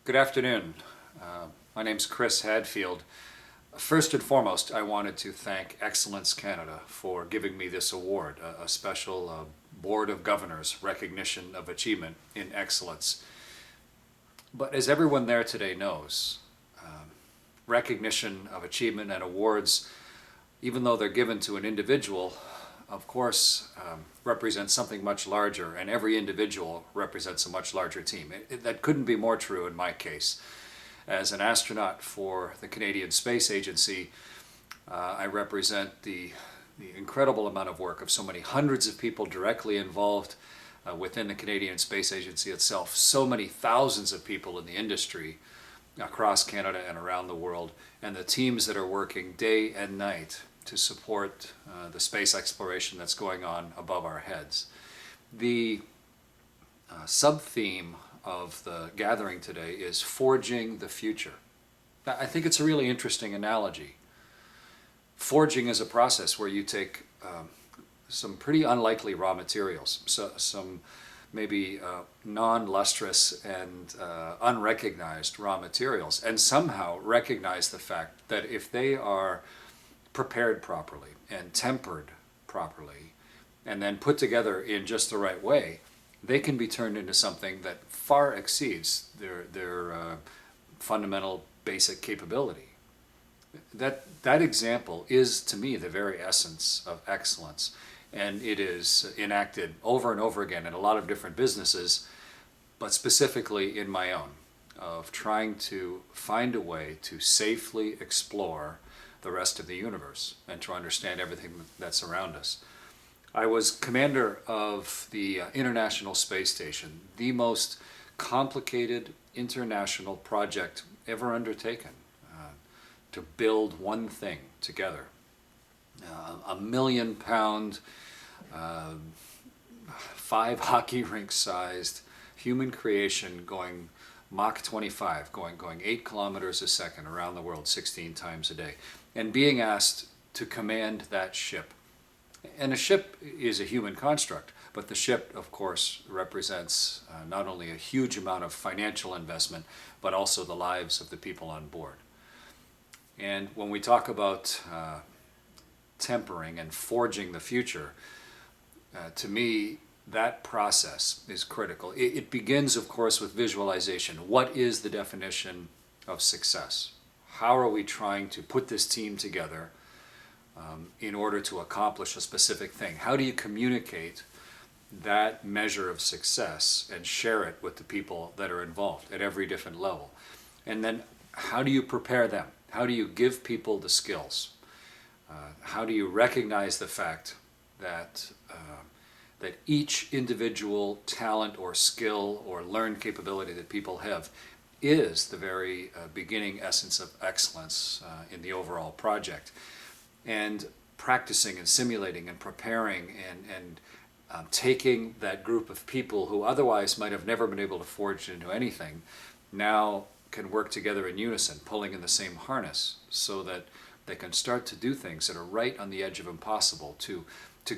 Good afternoon. My name's Chris Hadfield. First and foremost, I wanted to thank Excellence Canada for giving me this award, a special Board of Governors recognition of achievement in excellence. But as everyone there today knows, recognition of achievement and awards, even though they're given to an individual, of course, represents something much larger, and every individual represents a much larger team. That couldn't be more true in my case. As an astronaut for the Canadian Space Agency, I represent the incredible amount of work of so many hundreds of people directly involved within the Canadian Space Agency itself, so many thousands of people in the industry across Canada and around the world, and the teams that are working day and night to support the space exploration that's going on above our heads. The sub-theme of the gathering today is forging the future. I think it's a really interesting analogy. Forging is a process where you take some pretty unlikely raw materials, so some maybe non-lustrous and unrecognized raw materials, and somehow recognize the fact that if they are prepared properly and tempered properly and then put together in just the right way, they can be turned into something that far exceeds their fundamental basic capability. That example is, to me, the very essence of excellence, and it is enacted over and over again in a lot of different businesses, but specifically in my own, of trying to find a way to safely explore the rest of the universe and to understand everything that's around us. I was commander of the International Space Station, the most complicated international project ever undertaken, to build one thing together. £1 million, 5 hockey rink sized human creation going Mach 25, going 8 kilometers a second around the world 16 times a day, and being asked to command that ship. And a ship is a human construct, but the ship, of course, represents not only a huge amount of financial investment, but also the lives of the people on board. And when we talk about tempering and forging the future, to me, that process is critical. It begins, of course, with visualization. What is the definition of success? How are we trying to put this team together in order to accomplish a specific thing? How do you communicate that measure of success and share it with the people that are involved at every different level? And then how do you prepare them? How do you give people the skills? How do you recognize the fact that that each individual talent or skill or learned capability that people have is the very beginning essence of excellence in the overall project? And practicing and simulating and preparing and taking that group of people who otherwise might have never been able to forge into anything now can work together in unison, pulling in the same harness, so that they can start to do things that are right on the edge of impossible, to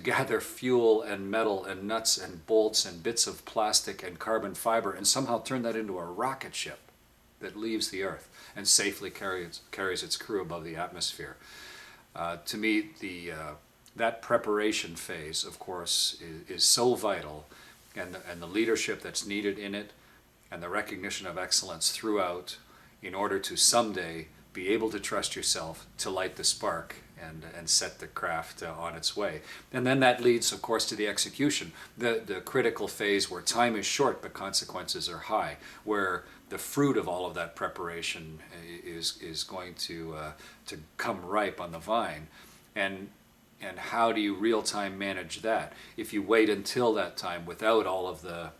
gather fuel and metal and nuts and bolts and bits of plastic and carbon fiber and somehow turn that into a rocket ship that leaves the Earth and safely carries its crew above the atmosphere. To me, that preparation phase, of course, is so vital, and the leadership that's needed in it, and the recognition of excellence throughout, in order to someday be able to trust yourself to light the spark and set the craft on its way. And then that leads, of course, to the execution, the critical phase where time is short but consequences are high, where the fruit of all of that preparation is going to come ripe on the vine. And how do you real-time manage that? If you wait until that time without all of the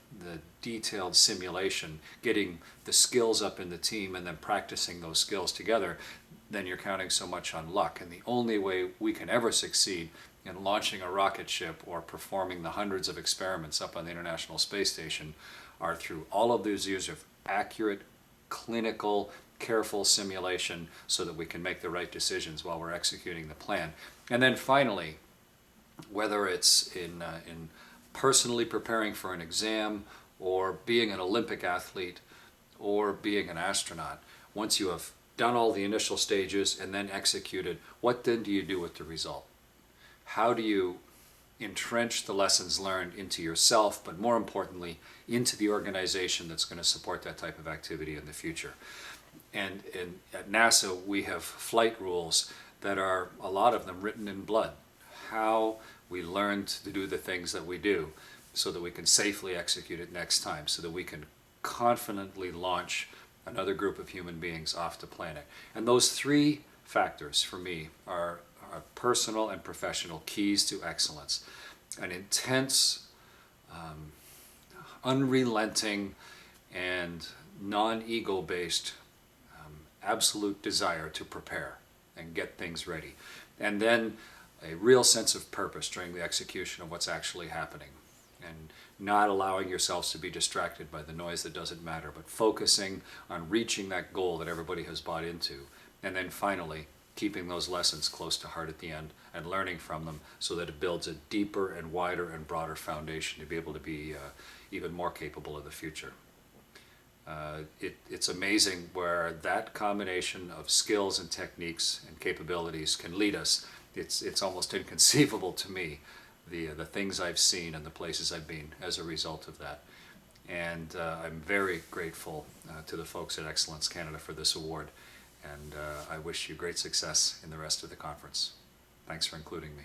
detailed simulation, getting the skills up in the team and then practicing those skills together, then you're counting so much on luck. And the only way we can ever succeed in launching a rocket ship or performing the hundreds of experiments up on the International Space Station are through all of those years of accurate, clinical, careful simulation, so that we can make the right decisions while we're executing the plan. And then finally, whether it's in personally preparing for an exam, or being an Olympic athlete, or being an astronaut, once you have done all the initial stages and then executed, what then do you do with the result? How do you entrench the lessons learned into yourself, but more importantly, into the organization that's going to support that type of activity in the future? And at NASA, we have flight rules that are, a lot of them, written in blood. How we learn to do the things that we do so that we can safely execute it next time, so that we can confidently launch another group of human beings off the planet. And those three factors for me are personal and professional keys to excellence. An intense, unrelenting, and non-ego based absolute desire to prepare and get things ready. And then a real sense of purpose during the execution of what's actually happening. And not allowing yourselves to be distracted by the noise that doesn't matter, but focusing on reaching that goal that everybody has bought into. And then finally, keeping those lessons close to heart at the end and learning from them so that it builds a deeper and wider and broader foundation to be able to be even more capable of the future. It's amazing where that combination of skills and techniques and capabilities can lead us. It's almost inconceivable to me, the things I've seen and the places I've been as a result of that. And I'm very grateful to the folks at Excellence Canada for this award. And I wish you great success in the rest of the conference. Thanks for including me.